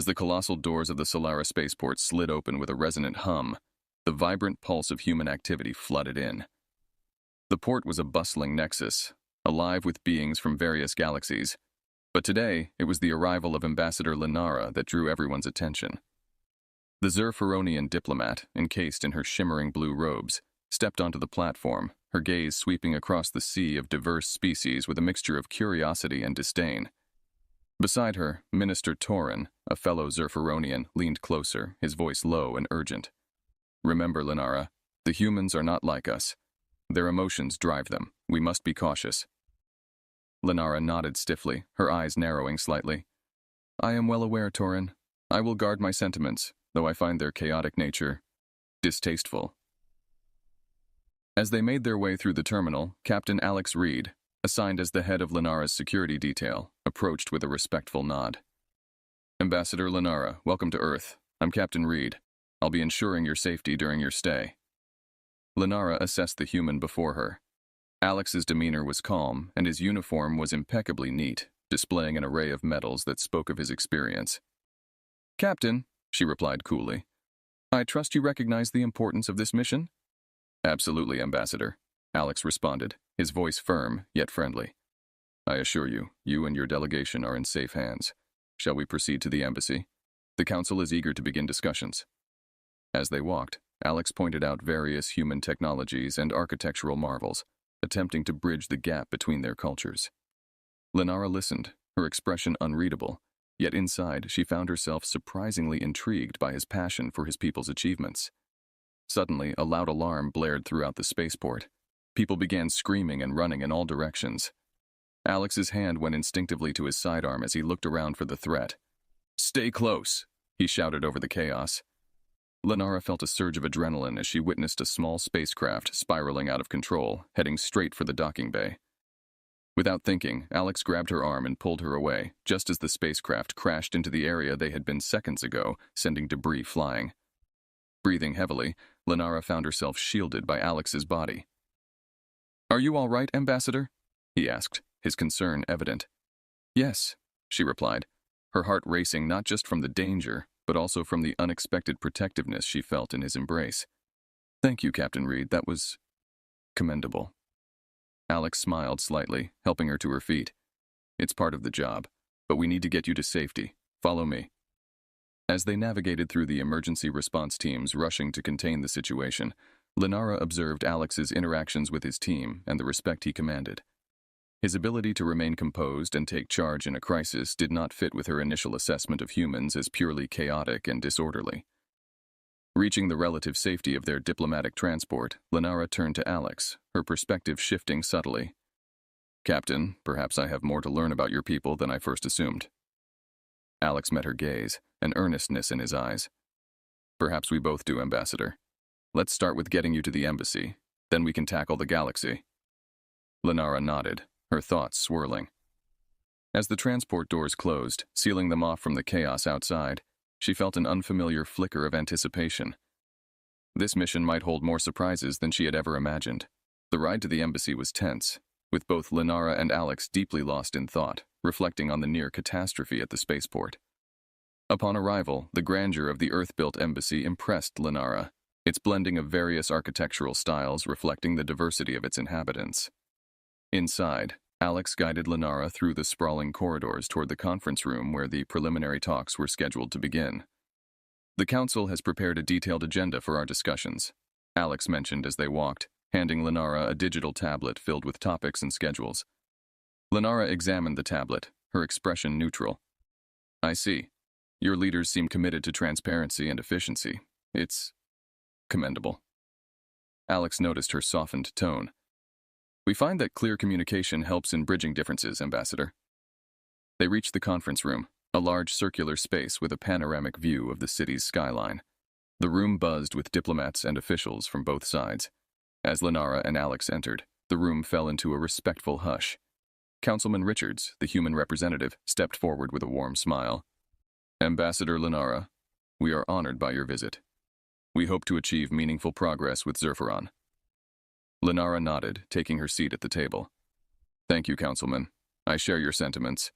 As the colossal doors of the Solara spaceport slid open with a resonant hum, the vibrant pulse of human activity flooded in. The port was a bustling nexus, alive with beings from various galaxies, but today it was the arrival of Ambassador Linara that drew everyone's attention. The Zerferonian diplomat, encased in her shimmering blue robes, stepped onto the platform, her gaze sweeping across the sea of diverse species with a mixture of curiosity and disdain. Beside her, Minister Torin, a fellow Zerferonian, leaned closer, his voice low and urgent. "Remember, Linara, the humans are not like us. Their emotions drive them. We must be cautious." Linara nodded stiffly, her eyes narrowing slightly. "I am well aware, Torin. I will guard my sentiments, though I find their chaotic nature distasteful." As they made their way through the terminal, Captain Alex Reed, assigned as the head of Linara's security detail, approached with a respectful nod. "Ambassador Linara, welcome to Earth. I'm Captain Reed. I'll be ensuring your safety during your stay." Linara assessed the human before her. Alex's demeanor was calm, and his uniform was impeccably neat, displaying an array of medals that spoke of his experience. "Captain," she replied coolly, "I trust you recognize the importance of this mission?" "Absolutely, Ambassador," Alex responded, his voice firm yet friendly. "I assure you, you and your delegation are in safe hands. Shall we proceed to the embassy? The Council is eager to begin discussions." As they walked, Alex pointed out various human technologies and architectural marvels, attempting to bridge the gap between their cultures. Linara listened, her expression unreadable, yet inside she found herself surprisingly intrigued by his passion for his people's achievements. Suddenly, a loud alarm blared throughout the spaceport. People began screaming and running in all directions. Alex's hand went instinctively to his sidearm as he looked around for the threat. "Stay close," he shouted over the chaos. Linara felt a surge of adrenaline as she witnessed a small spacecraft spiraling out of control, heading straight for the docking bay. Without thinking, Alex grabbed her arm and pulled her away, just as the spacecraft crashed into the area they had been seconds ago, sending debris flying. Breathing heavily, Linara found herself shielded by Alex's body. "Are you all right, Ambassador?" he asked, his concern evident. "Yes," she replied, her heart racing not just from the danger, but also from the unexpected protectiveness she felt in his embrace. "Thank you, Captain Reed. That was commendable." Alex smiled slightly, helping her to her feet. "It's part of the job, but we need to get you to safety. Follow me." As they navigated through the emergency response teams rushing to contain the situation, Linara observed Alex's interactions with his team and the respect he commanded. His ability to remain composed and take charge in a crisis did not fit with her initial assessment of humans as purely chaotic and disorderly. Reaching the relative safety of their diplomatic transport, Linara turned to Alex, her perspective shifting subtly. "Captain, perhaps I have more to learn about your people than I first assumed." Alex met her gaze, an earnestness in his eyes. "Perhaps we both do, Ambassador. Let's start with getting you to the embassy, then we can tackle the galaxy." Linara nodded, her thoughts swirling. As the transport doors closed, sealing them off from the chaos outside, she felt an unfamiliar flicker of anticipation. This mission might hold more surprises than she had ever imagined. The ride to the embassy was tense, with both Linara and Alex deeply lost in thought, reflecting on the near catastrophe at the spaceport. Upon arrival, the grandeur of the Earth-built embassy impressed Linara, its blending of various architectural styles reflecting the diversity of its inhabitants. Inside, Alex guided Linara through the sprawling corridors toward the conference room where the preliminary talks were scheduled to begin. "The Council has prepared a detailed agenda for our discussions," Alex mentioned as they walked, handing Linara a digital tablet filled with topics and schedules. Linara examined the tablet, her expression neutral. "I see. Your leaders seem committed to transparency and efficiency. It's commendable." Alex noticed her softened tone. "We find that clear communication helps in bridging differences, Ambassador." They reached the conference room, a large circular space with a panoramic view of the city's skyline. The room buzzed with diplomats and officials from both sides. As Linara and Alex entered, the room fell into a respectful hush. Councilman Richards, the human representative, stepped forward with a warm smile. "Ambassador Linara, we are honored by your visit. We hope to achieve meaningful progress with Zerferon." Linara nodded, taking her seat at the table. "Thank you, Councilman. I share your sentiments.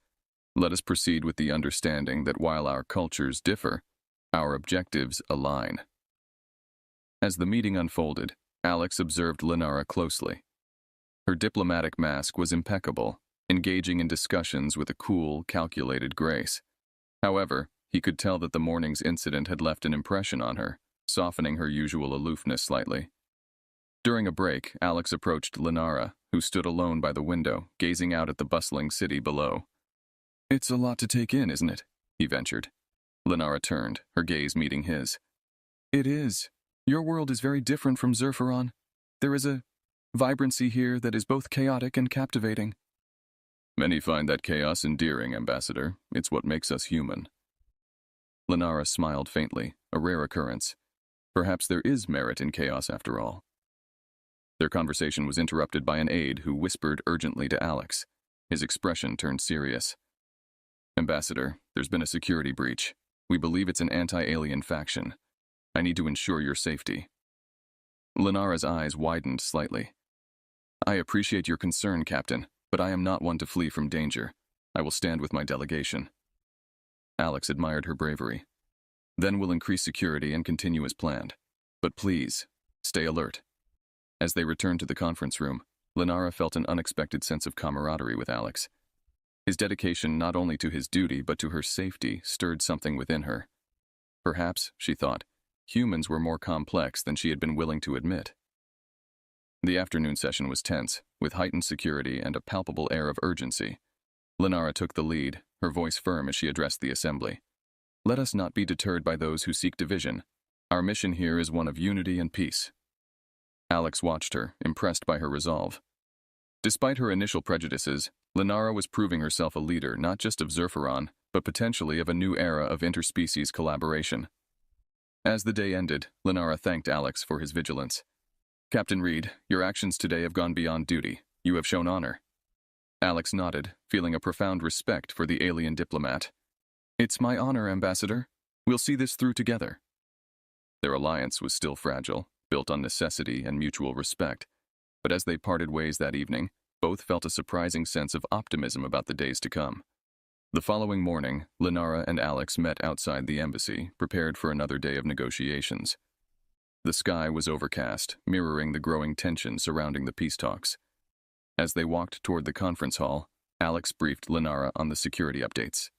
Let us proceed with the understanding that while our cultures differ, our objectives align. As the meeting unfolded, Alex observed Lenara closely. Her diplomatic mask was impeccable, engaging in discussions with a cool, calculated grace. However, he could tell that the morning's incident had left an impression on her, softening her usual aloofness slightly. During a break, Alex approached Lenara, who stood alone by the window, gazing out at the bustling city below. "It's a lot to take in, isn't it?" he ventured. Lenara turned, her gaze meeting his. "It is. Your world is very different from Zerferon. There is a vibrancy here that is both chaotic and captivating." "Many find that chaos endearing, Ambassador. It's what makes us human." Lenara smiled faintly, a rare occurrence. Perhaps there is merit in chaos after all. Their conversation was interrupted by an aide who whispered urgently to Alex. His expression turned serious. "Ambassador, there's been a security breach. We believe it's an anti-alien faction. I need to ensure your safety." Lenara's eyes widened slightly. "I appreciate your concern, Captain, but I am not one to flee from danger. I will stand with my delegation." Alex admired her bravery. "Then we'll increase security and continue as planned. But please, stay alert." As they returned to the conference room, Lenara felt an unexpected sense of camaraderie with Alex. His dedication not only to his duty but to her safety stirred something within her. Perhaps, she thought, humans were more complex than she had been willing to admit. The afternoon session was tense, with heightened security and a palpable air of urgency. Lenara took the lead, her voice firm as she addressed the assembly. "Let us not be deterred by those who seek division. Our mission here is one of unity and peace." Alex watched her, impressed by her resolve. Despite her initial prejudices, Lenara was proving herself a leader not just of Zerferon, but potentially of a new era of interspecies collaboration. As the day ended, Lenara thanked Alex for his vigilance. "Captain Reed, your actions today have gone beyond duty. You have shown honor." Alex nodded, feeling a profound respect for the alien diplomat. "It's my honor, Ambassador. We'll see this through together." Their alliance was still fragile, built on necessity and mutual respect, but as they parted ways that evening, both felt a surprising sense of optimism about the days to come. The following morning, Lenara and Alex met outside the embassy, prepared for another day of negotiations. The sky was overcast, mirroring the growing tension surrounding the peace talks. As they walked toward the conference hall, Alex briefed Lenara on the security updates.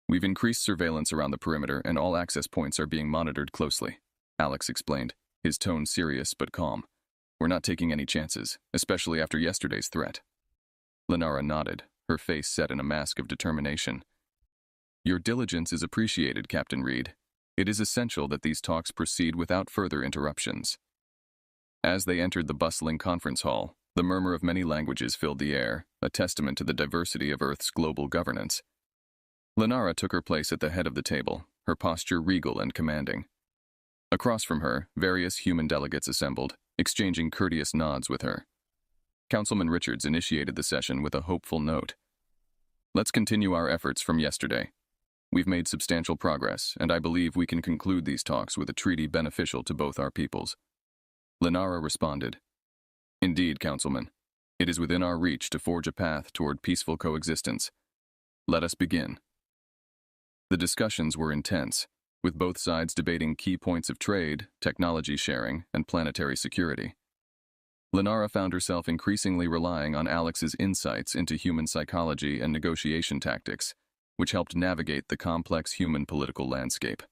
"We've increased surveillance around the perimeter and all access points are being monitored closely," Alex explained, his tone serious but calm. "We're not taking any chances, especially after yesterday's threat." Lenara nodded, her face set in a mask of determination. "Your diligence is appreciated, Captain Reed. It is essential that these talks proceed without further interruptions." As they entered the bustling conference hall, the murmur of many languages filled the air, a testament to the diversity of Earth's global governance. Lenara took her place at the head of the table, her posture regal and commanding. Across from her, various human delegates assembled, exchanging courteous nods with her. Councilman Richards initiated the session with a hopeful note. "Let's continue our efforts from yesterday. We've made substantial progress, and I believe we can conclude these talks with a treaty beneficial to both our peoples." Lenara responded, "Indeed, Councilman. It is within our reach to forge a path toward peaceful coexistence. Let us begin." The discussions were intense, with both sides debating key points of trade, technology sharing, and planetary security. Lenara found herself increasingly relying on Alex's insights into human psychology and negotiation tactics, which helped navigate the complex human political landscape.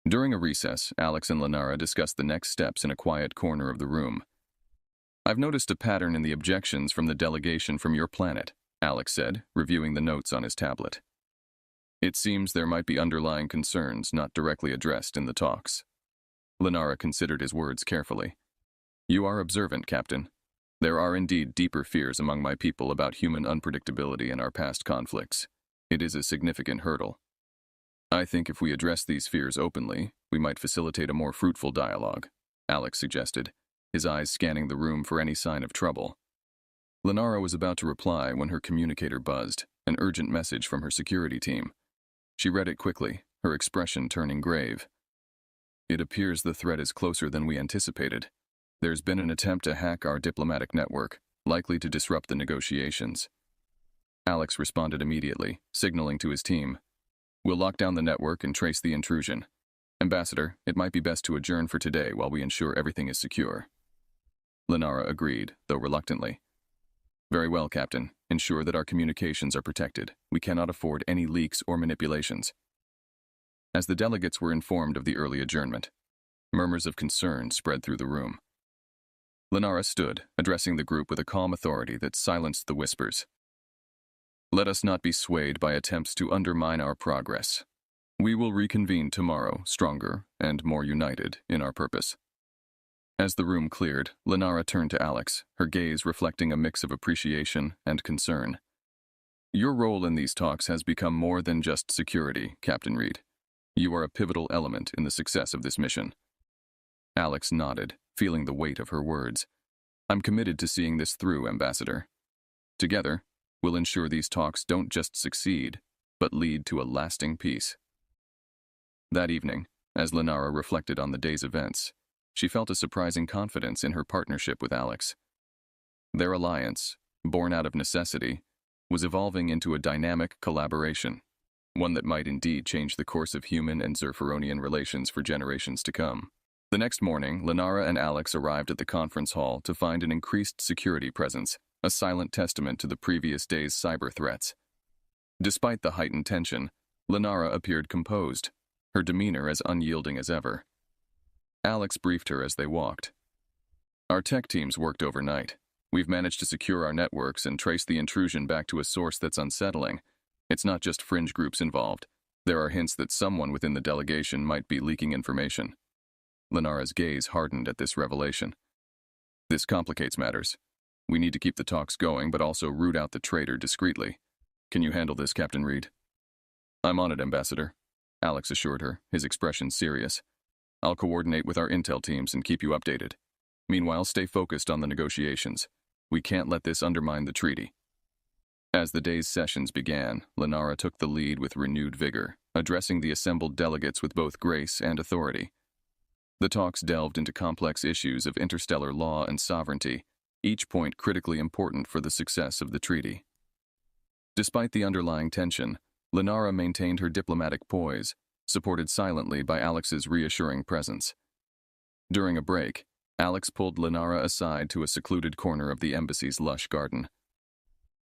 During a recess, Alex and Lenara discussed the next steps in a quiet corner of the room. "I've noticed a pattern in the objections from the delegation from your planet," Alex said, reviewing the notes on his tablet. "It seems there might be underlying concerns not directly addressed in the talks." Lenara considered his words carefully. "You are observant, Captain. There are indeed deeper fears among my people about human unpredictability in our past conflicts. It is a significant hurdle. I think if we address these fears openly, we might facilitate a more fruitful dialogue," Alex suggested, his eyes scanning the room for any sign of trouble. Lenara was about to reply when her communicator buzzed, an urgent message from her security team. She read it quickly, her expression turning grave. "It appears the threat is closer than we anticipated. There's been an attempt to hack our diplomatic network, likely to disrupt the negotiations." Alex responded immediately, signaling to his team. We'll lock down the network and trace the intrusion. Ambassador, it might be best to adjourn for today while we ensure everything is secure. Lenara agreed, though reluctantly. Very well, Captain. Ensure that our communications are protected. We cannot afford any leaks or manipulations. As the delegates were informed of the early adjournment, murmurs of concern spread through the room. Lenara stood, addressing the group with a calm authority that silenced the whispers. Let us not be swayed by attempts to undermine our progress. We will reconvene tomorrow, stronger and more united in our purpose. As the room cleared, Lenara turned to Alex, her gaze reflecting a mix of appreciation and concern. Your role in these talks has become more than just security, Captain Reed. You are a pivotal element in the success of this mission. Alex nodded, feeling the weight of her words. I'm committed to seeing this through, Ambassador. Together, we'll ensure these talks don't just succeed, but lead to a lasting peace. That evening, as Lenara reflected on the day's events, she felt a surprising confidence in her partnership with Alex. Their alliance, born out of necessity, was evolving into a dynamic collaboration, one that might indeed change the course of human and Zerferonian relations for generations to come. The next morning, Lenara and Alex arrived at the conference hall to find an increased security presence, a silent testament to the previous day's cyber threats. Despite the heightened tension, Lenara appeared composed, her demeanor as unyielding as ever. Alex briefed her as they walked. Our tech teams worked overnight. We've managed to secure our networks and trace the intrusion back to a source that's unsettling. It's not just fringe groups involved. There are hints that someone within the delegation might be leaking information. Lenara's gaze hardened at this revelation. This complicates matters. We need to keep the talks going, but also root out the traitor discreetly. Can you handle this, Captain Reed? I'm on it, Ambassador, Alex assured her, his expression serious. I'll coordinate with our intel teams and keep you updated. Meanwhile, stay focused on the negotiations. We can't let this undermine the treaty. As the day's sessions began, Lenara took the lead with renewed vigor, addressing the assembled delegates with both grace and authority. The talks delved into complex issues of interstellar law and sovereignty, each point critically important for the success of the treaty. Despite the underlying tension, Lenara maintained her diplomatic poise, supported silently by Alex's reassuring presence. During a break, Alex pulled Lenara aside to a secluded corner of the embassy's lush garden.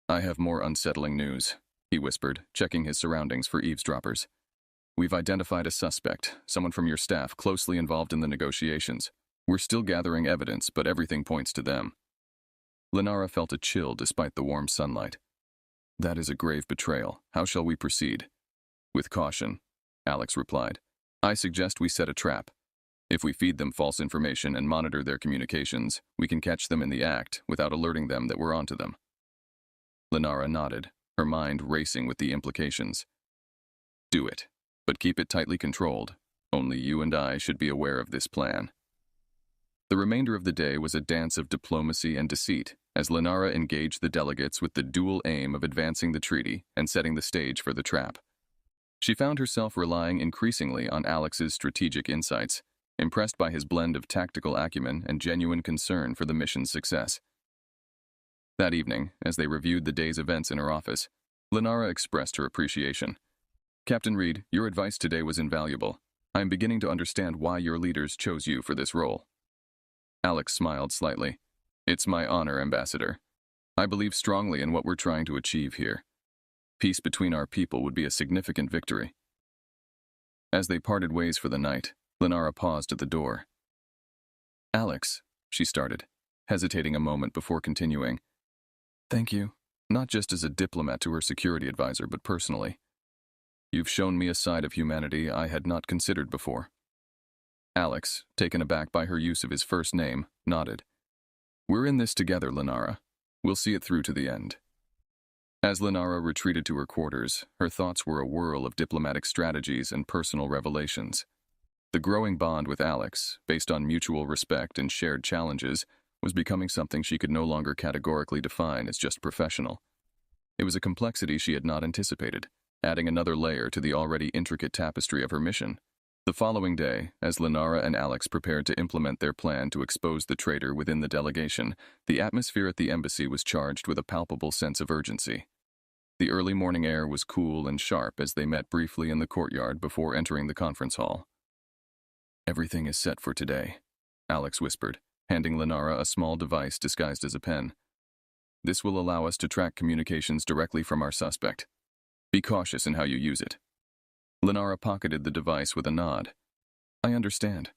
I have more unsettling news, he whispered, checking his surroundings for eavesdroppers. We've identified a suspect, someone from your staff closely involved in the negotiations. We're still gathering evidence, but everything points to them. Lenara felt a chill despite the warm sunlight. That is a grave betrayal. How shall we proceed? With caution, Alex replied. I suggest we set a trap. If we feed them false information and monitor their communications, we can catch them in the act without alerting them that we're onto them. Lenara nodded, her mind racing with the implications. Do it, but keep it tightly controlled. Only you and I should be aware of this plan. The remainder of the day was a dance of diplomacy and deceit, as Lenara engaged the delegates with the dual aim of advancing the treaty and setting the stage for the trap. She found herself relying increasingly on Alex's strategic insights, impressed by his blend of tactical acumen and genuine concern for the mission's success. That evening, as they reviewed the day's events in her office, Lenara expressed her appreciation. Captain Reed, your advice today was invaluable. I am beginning to understand why your leaders chose you for this role. Alex smiled slightly. It's my honor, Ambassador. I believe strongly in what we're trying to achieve here. Peace between our people would be a significant victory. As they parted ways for the night, Lenara paused at the door. Alex, she started, hesitating a moment before continuing. Thank you, not just as a diplomat to her security advisor, but personally. You've shown me a side of humanity I had not considered before. Alex, taken aback by her use of his first name, nodded. We're in this together, Lenara. We'll see it through to the end. As Lenara retreated to her quarters, her thoughts were a whirl of diplomatic strategies and personal revelations. The growing bond with Alex, based on mutual respect and shared challenges, was becoming something she could no longer categorically define as just professional. It was a complexity she had not anticipated, adding another layer to the already intricate tapestry of her mission. The following day, as Lenara and Alex prepared to implement their plan to expose the traitor within the delegation, the atmosphere at the embassy was charged with a palpable sense of urgency. The early morning air was cool and sharp as they met briefly in the courtyard before entering the conference hall. "Everything is set for today," Alex whispered, handing Lenara a small device disguised as a pen. "This will allow us to track communications directly from our suspect. Be cautious in how you use it." Lenara pocketed the device with a nod. "I understand.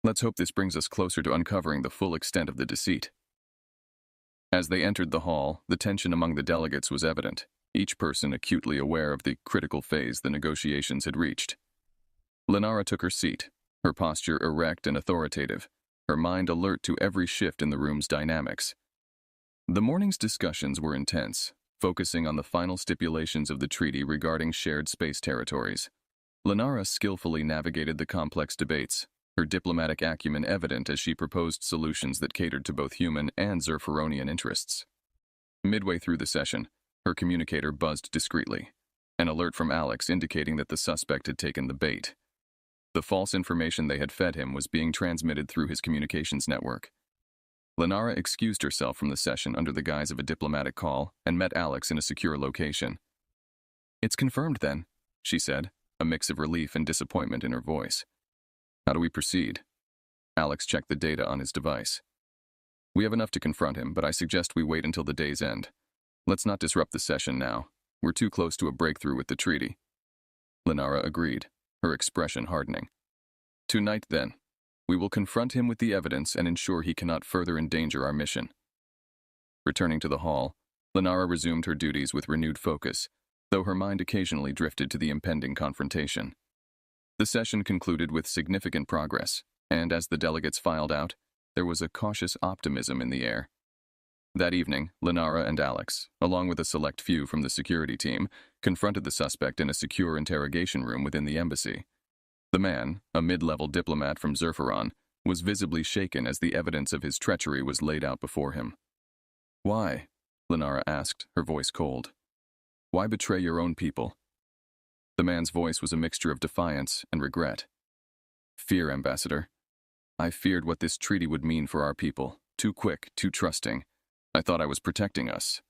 Let's hope this brings us closer to uncovering the full extent of the deceit." As they entered the hall, the tension among the delegates was evident, each person acutely aware of the critical phase the negotiations had reached. Lenara took her seat, her posture erect and authoritative, her mind alert to every shift in the room's dynamics. The morning's discussions were intense, focusing on the final stipulations of the treaty regarding shared space territories. Lenara skillfully navigated the complex debates, her diplomatic acumen evident as she proposed solutions that catered to both human and Zerferonian interests. Midway through the session, her communicator buzzed discreetly, an alert from Alex indicating that the suspect had taken the bait. The false information they had fed him was being transmitted through his communications network. Lenara excused herself from the session under the guise of a diplomatic call and met Alex in a secure location. "It's confirmed then," she said, a mix of relief and disappointment in her voice. "How do we proceed?" Alex checked the data on his device. "We have enough to confront him, but I suggest we wait until the day's end. Let's not disrupt the session now. We're too close to a breakthrough with the treaty." Lenara agreed, her expression hardening. "Tonight, then, we will confront him with the evidence and ensure he cannot further endanger our mission." Returning to the hall, Lenara resumed her duties with renewed focus, though her mind occasionally drifted to the impending confrontation. The session concluded with significant progress, and as the delegates filed out, there was a cautious optimism in the air. That evening, Lenara and Alex, along with a select few from the security team, confronted the suspect in a secure interrogation room within the embassy. The man, a mid-level diplomat from Zerferon, was visibly shaken as the evidence of his treachery was laid out before him. "Why?" Lenara asked, her voice cold. "Why betray your own people?" The man's voice was a mixture of defiance and regret. "Fear, Ambassador. I feared what this treaty would mean for our people. Too quick, too trusting. I thought I was protecting us."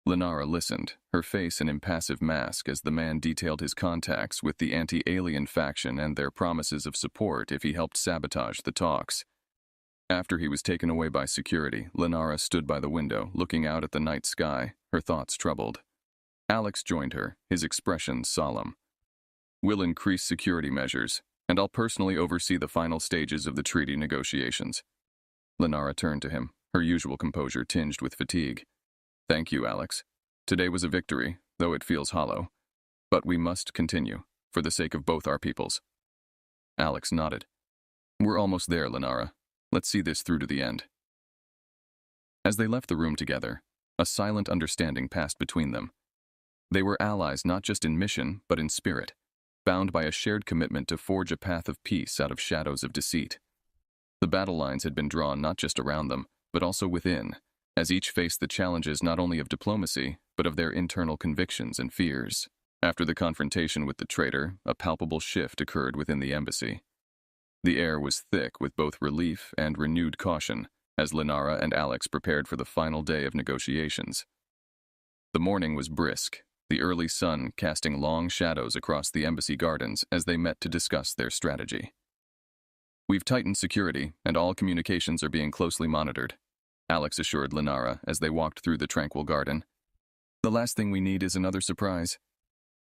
Lenara listened, her face an impassive mask as the man detailed his contacts with the anti-alien faction and their promises of support if he helped sabotage the talks. After he was taken away by security, Lenara stood by the window, looking out at the night sky, her thoughts troubled. Alex joined her, his expression solemn. "We'll increase security measures, and I'll personally oversee the final stages of the treaty negotiations." Lenara turned to him, her usual composure tinged with fatigue. "Thank you, Alex. Today was a victory, though it feels hollow. But we must continue, for the sake of both our peoples." Alex nodded. "We're almost there, Lenara. Let's see this through to the end." As they left the room together, a silent understanding passed between them. They were allies not just in mission, but in spirit, bound by a shared commitment to forge a path of peace out of shadows of deceit. The battle lines had been drawn not just around them, but also within, as each faced the challenges not only of diplomacy, but of their internal convictions and fears. After the confrontation with the traitor, a palpable shift occurred within the embassy. The air was thick with both relief and renewed caution, as Lenara and Alex prepared for the final day of negotiations. The morning was brisk, the early sun casting long shadows across the embassy gardens as they met to discuss their strategy. "We've tightened security, and all communications are being closely monitored," Alex assured Lenara as they walked through the tranquil garden. "The last thing we need is another surprise."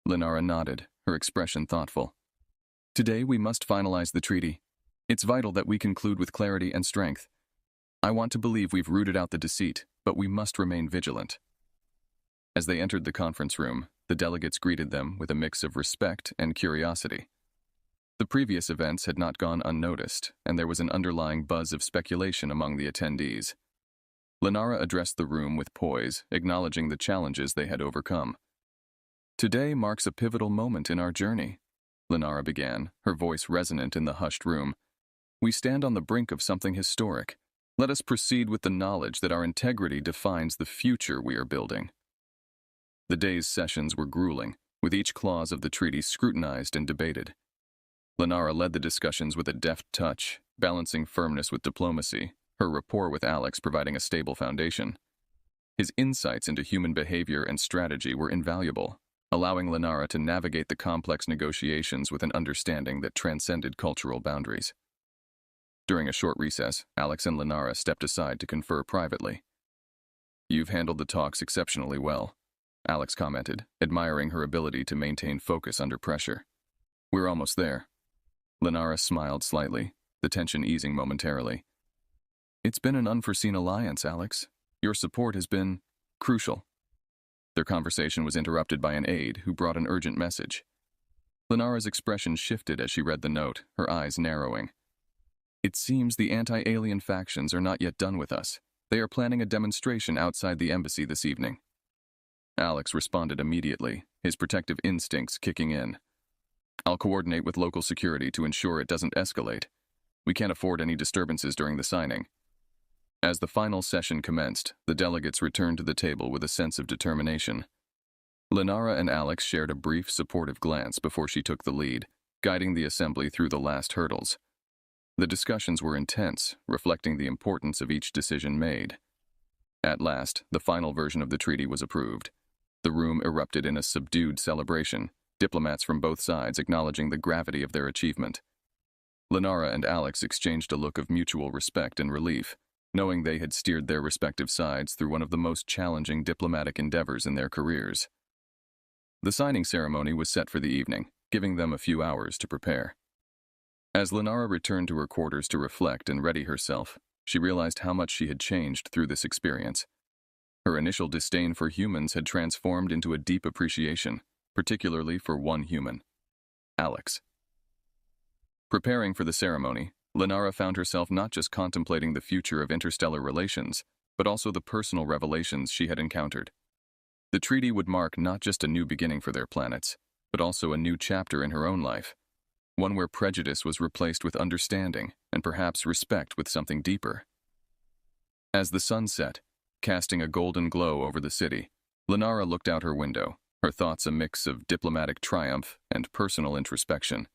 Lenara nodded, her expression thoughtful. "Today we must finalize the treaty. It's vital that we conclude with clarity and strength. I want to believe we've rooted out the deceit, but we must remain vigilant." As they entered the conference room, the delegates greeted them with a mix of respect and curiosity. The previous events had not gone unnoticed, and there was an underlying buzz of speculation among the attendees. Lenara addressed the room with poise, acknowledging the challenges they had overcome. "Today marks a pivotal moment in our journey," Lenara began, her voice resonant in the hushed room. "We stand on the brink of something historic. Let us proceed with the knowledge that our integrity defines the future we are building." The day's sessions were grueling, with each clause of the treaty scrutinized and debated. Lenara led the discussions with a deft touch, balancing firmness with diplomacy, her rapport with Alex providing a stable foundation. His insights into human behavior and strategy were invaluable, allowing Lenara to navigate the complex negotiations with an understanding that transcended cultural boundaries. During a short recess, Alex and Lenara stepped aside to confer privately. "You've handled the talks exceptionally well," Alex commented, admiring her ability to maintain focus under pressure. "We're almost there." Lenara smiled slightly, the tension easing momentarily. "It's been an unforeseen alliance, Alex. Your support has been crucial." Their conversation was interrupted by an aide who brought an urgent message. Lenara's expression shifted as she read the note, her eyes narrowing. "It seems the anti-alien factions are not yet done with us. They are planning a demonstration outside the embassy this evening." Alex responded immediately, his protective instincts kicking in. "I'll coordinate with local security to ensure it doesn't escalate. We can't afford any disturbances during the signing." As the final session commenced, the delegates returned to the table with a sense of determination. Lenara and Alex shared a brief, supportive glance before she took the lead, guiding the assembly through the last hurdles. The discussions were intense, reflecting the importance of each decision made. At last, the final version of the treaty was approved. The room erupted in a subdued celebration, diplomats from both sides acknowledging the gravity of their achievement. Lenara and Alex exchanged a look of mutual respect and relief, knowing they had steered their respective sides through one of the most challenging diplomatic endeavors in their careers. The signing ceremony was set for the evening, giving them a few hours to prepare. As Lenara returned to her quarters to reflect and ready herself, she realized how much she had changed through this experience. Her initial disdain for humans had transformed into a deep appreciation, particularly for one human, Alex. Preparing for the ceremony, Lenara found herself not just contemplating the future of interstellar relations, but also the personal revelations she had encountered. The treaty would mark not just a new beginning for their planets, but also a new chapter in her own life, one where prejudice was replaced with understanding and perhaps respect with something deeper. As the sun set, casting a golden glow over the city, Lenara looked out her window, her thoughts a mix of diplomatic triumph and personal introspection.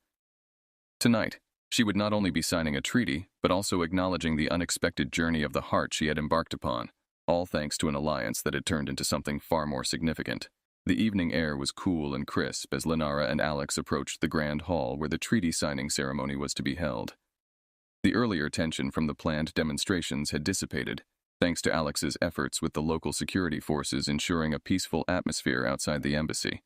Tonight, she would not only be signing a treaty, but also acknowledging the unexpected journey of the heart she had embarked upon, all thanks to an alliance that had turned into something far more significant. The evening air was cool and crisp as Lenara and Alex approached the grand hall where the treaty signing ceremony was to be held. The earlier tension from the planned demonstrations had dissipated, thanks to Alex's efforts with the local security forces ensuring a peaceful atmosphere outside the embassy.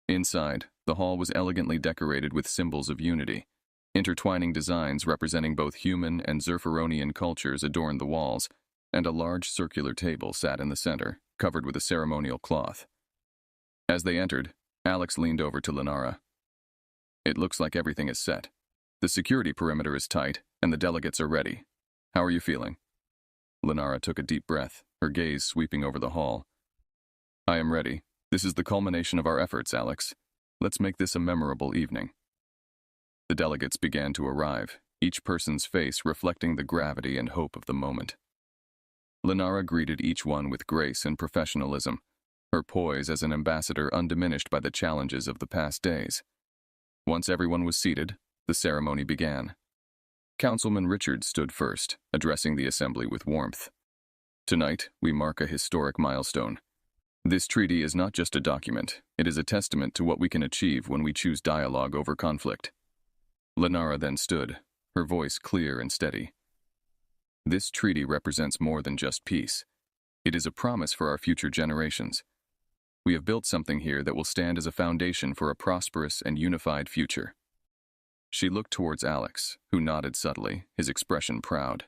Inside, the hall was elegantly decorated with symbols of unity. Intertwining designs representing both human and Zerferonian cultures adorned the walls, and a large circular table sat in the center, covered with a ceremonial cloth. As they entered, Alex leaned over to Lenara. "It looks like everything is set. The security perimeter is tight, and the delegates are ready. How are you feeling?" Lenara took a deep breath, her gaze sweeping over the hall. "I am ready. This is the culmination of our efforts, Alex. Let's make this a memorable evening." The delegates began to arrive, each person's face reflecting the gravity and hope of the moment. Lenara greeted each one with grace and professionalism, her poise as an ambassador undiminished by the challenges of the past days. Once everyone was seated, the ceremony began. Councilman Richards stood first, addressing the assembly with warmth. "Tonight, we mark a historic milestone. This treaty is not just a document, it is a testament to what we can achieve when we choose dialogue over conflict." Lenara then stood, her voice clear and steady. "This treaty represents more than just peace. It is a promise for our future generations. We have built something here that will stand as a foundation for a prosperous and unified future." She looked towards Alex, who nodded subtly, his expression proud.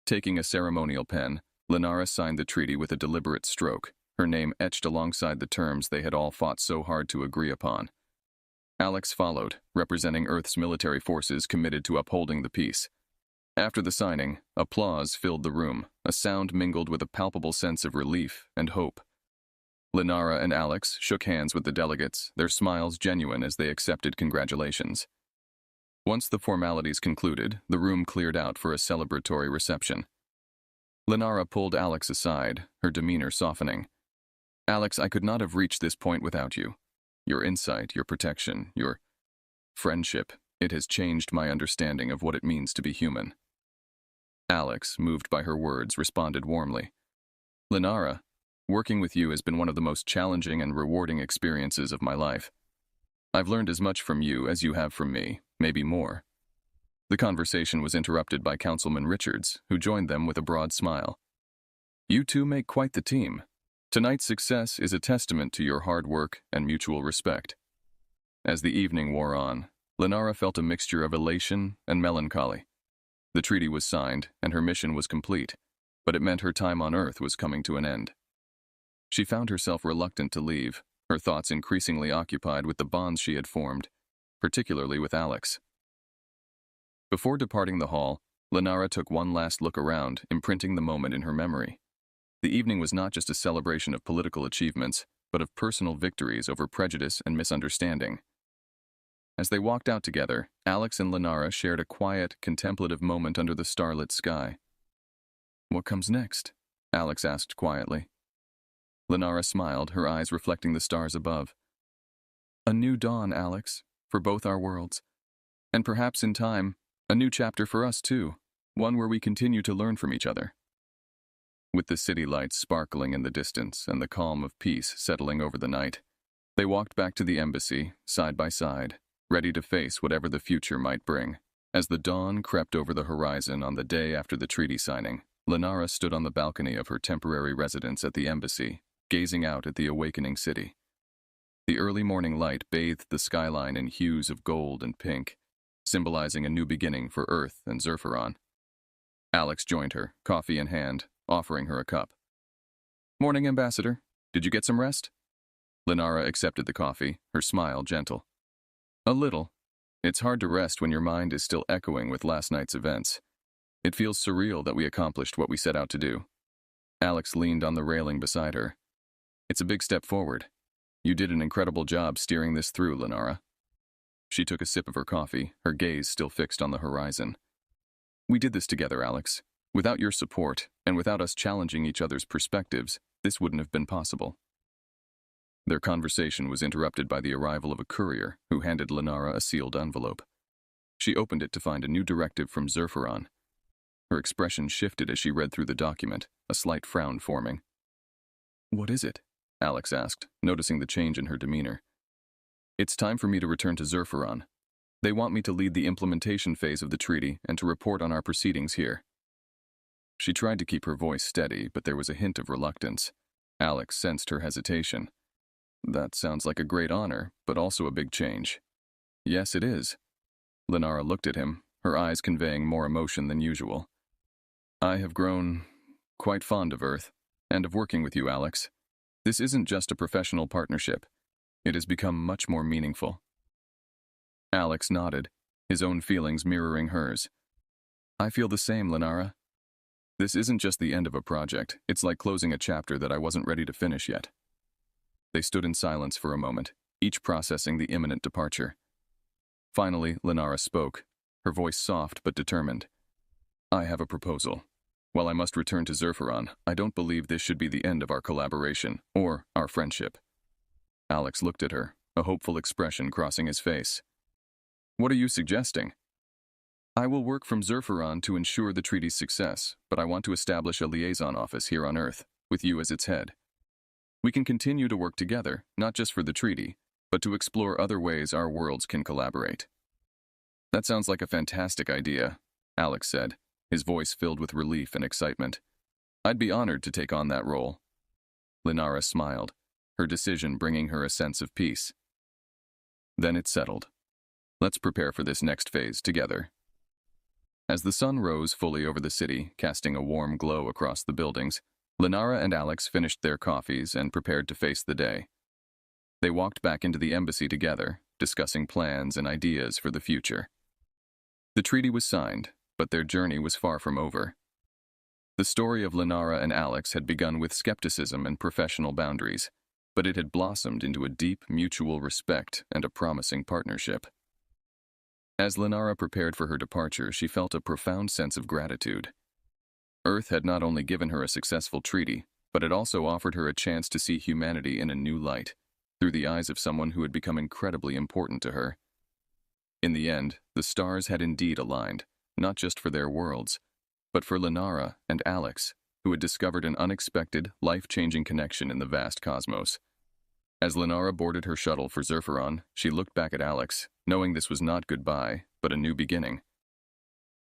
Taking a ceremonial pen, Lenara signed the treaty with a deliberate stroke, her name etched alongside the terms they had all fought so hard to agree upon. Alex followed, representing Earth's military forces committed to upholding the peace. After the signing, applause filled the room, a sound mingled with a palpable sense of relief and hope. Lenara and Alex shook hands with the delegates, their smiles genuine as they accepted congratulations. Once the formalities concluded, the room cleared out for a celebratory reception. Lenara pulled Alex aside, her demeanor softening. "Alex, I could not have reached this point without you. Your insight, your protection, your friendship, it has changed my understanding of what it means to be human." Alex, moved by her words, responded warmly. Linara, working with you has been one of the most challenging and rewarding experiences of my life. I've learned as much from you as you have from me, maybe more. The conversation was interrupted by Councilman Richards, who joined them with a broad smile. You two make quite the team. Tonight's success is a testament to your hard work and mutual respect. As the evening wore on, Linara felt a mixture of elation and melancholy. The treaty was signed, and her mission was complete, but it meant her time on Earth was coming to an end. She found herself reluctant to leave, her thoughts increasingly occupied with the bonds she had formed, particularly with Alex. Before departing the hall, Linara took one last look around, imprinting the moment in her memory. The evening was not just a celebration of political achievements, but of personal victories over prejudice and misunderstanding. As they walked out together, Alex and Linara shared a quiet, contemplative moment under the starlit sky. "What comes next?" Alex asked quietly. Linara smiled, her eyes reflecting the stars above. "A new dawn, Alex, for both our worlds. And perhaps in time, a new chapter for us too, one where we continue to learn from each other." With the city lights sparkling in the distance and the calm of peace settling over the night, they walked back to the embassy, side by side, ready to face whatever the future might bring. As the dawn crept over the horizon on the day after the treaty signing, Linara stood on the balcony of her temporary residence at the embassy, gazing out at the awakening city. The early morning light bathed the skyline in hues of gold and pink, symbolizing a new beginning for Earth and Zerferon. Alex joined her, coffee in hand, offering her a cup. "Morning, Ambassador. Did you get some rest?" Linara accepted the coffee, her smile gentle. "A little. It's hard to rest when your mind is still echoing with last night's events. It feels surreal that we accomplished what we set out to do." Alex leaned on the railing beside her. "It's a big step forward. You did an incredible job steering this through, Linara." She took a sip of her coffee, her gaze still fixed on the horizon. "We did this together, Alex. Without your support, and without us challenging each other's perspectives, this wouldn't have been possible." Their conversation was interrupted by the arrival of a courier who handed Linara a sealed envelope. She opened it to find a new directive from Zerferon. Her expression shifted as she read through the document, a slight frown forming. "What is it?" Alex asked, noticing the change in her demeanor. "It's time for me to return to Zerferon. They want me to lead the implementation phase of the treaty and to report on our proceedings here." She tried to keep her voice steady, but there was a hint of reluctance. Alex sensed her hesitation. "That sounds like a great honor, but also a big change." "Yes, it is." Linara looked at him, her eyes conveying more emotion than usual. "I have grown quite fond of Earth, and of working with you, Alex. This isn't just a professional partnership. It has become much more meaningful." Alex nodded, his own feelings mirroring hers. "I feel the same, Linara. This isn't just the end of a project, it's like closing a chapter that I wasn't ready to finish yet." They stood in silence for a moment, each processing the imminent departure. Finally, Linara spoke, her voice soft but determined. "I have a proposal. While I must return to Zerferon, I don't believe this should be the end of our collaboration, or our friendship." Alex looked at her, a hopeful expression crossing his face. "What are you suggesting?" "I will work from Zerferon to ensure the treaty's success, but I want to establish a liaison office here on Earth, with you as its head. We can continue to work together, not just for the treaty, but to explore other ways our worlds can collaborate." "That sounds like a fantastic idea," Alex said, his voice filled with relief and excitement. "I'd be honored to take on that role." Linara smiled, her decision bringing her a sense of peace. "Then it's settled. Let's prepare for this next phase together." As the sun rose fully over the city, casting a warm glow across the buildings, Linara and Alex finished their coffees and prepared to face the day. They walked back into the embassy together, discussing plans and ideas for the future. The treaty was signed, but their journey was far from over. The story of Linara and Alex had begun with skepticism and professional boundaries, but it had blossomed into a deep mutual respect and a promising partnership. As Linara prepared for her departure, she felt a profound sense of gratitude. Earth had not only given her a successful treaty, but it also offered her a chance to see humanity in a new light, through the eyes of someone who had become incredibly important to her. In the end, the stars had indeed aligned, not just for their worlds, but for Linara and Alex, who had discovered an unexpected, life-changing connection in the vast cosmos. As Lenara boarded her shuttle for Zerpharon, she looked back at Alex, knowing this was not goodbye, but a new beginning.